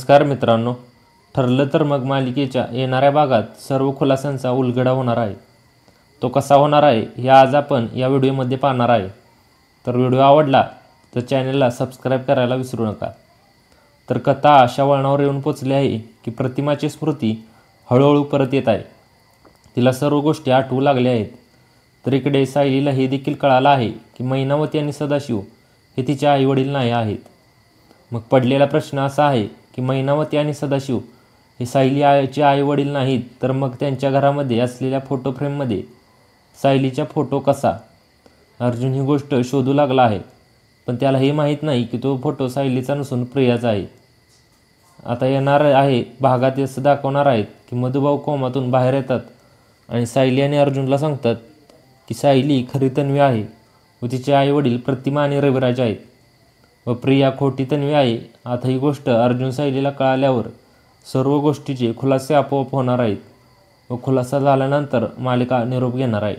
नमस्कार मित्रांनो. ठरलं तर मग मालिकेच्या येणाऱ्या भागात सर्व खुलासांचा उलगडा होणार आहे. तो कसा होणार आहे हे आज आपण या व्हिडिओमध्ये पाहणार आहे. तर व्हिडिओ आवडला तर चॅनलला सबस्क्राईब करायला विसरू नका. तर कथा अशा वळणावर येऊन पोचली आहे की प्रतिमाची स्मृती हळूहळू परत येत आहे. तिला सर्व गोष्टी आठवू लागल्या आहेत. तर इकडे सायलीला हे देखील कळालं आहे की मैनावती आणि सदाशिव हे तिचे आईवडील नाही आहेत. मग पडलेला प्रश्न असा आहे की मैनावती आणि सदाशिव हे सायली आईचे आईवडील नाहीत तर मग त्यांच्या घरामध्ये असलेल्या फोटो फ्रेममध्ये सायलीचा फोटो कसा? अर्जुन ही गोष्ट शोधू लागला आहे, पण त्याला हे माहीत नाही की तो फोटो सायलीचा नसून प्रियाचा आहे. आता येणार आहे भागात असं दाखवणार आहेत की मधुभाऊ कोमातून बाहेर येतात आणि सायली आणि अर्जुनला सांगतात की सायली खरी तन्वी आहे व तिचे आईवडील प्रतिमा आणि रविराज आहेत व प्रिया खोटी तन्वी आहे. आता ही गोष्ट अर्जुन सायलीला कळाल्यावर सर्व गोष्टीचे खुलासे आपोआप होणार आहेत व खुलासा झाल्यानंतर मालिका निरोप घेणार आहे.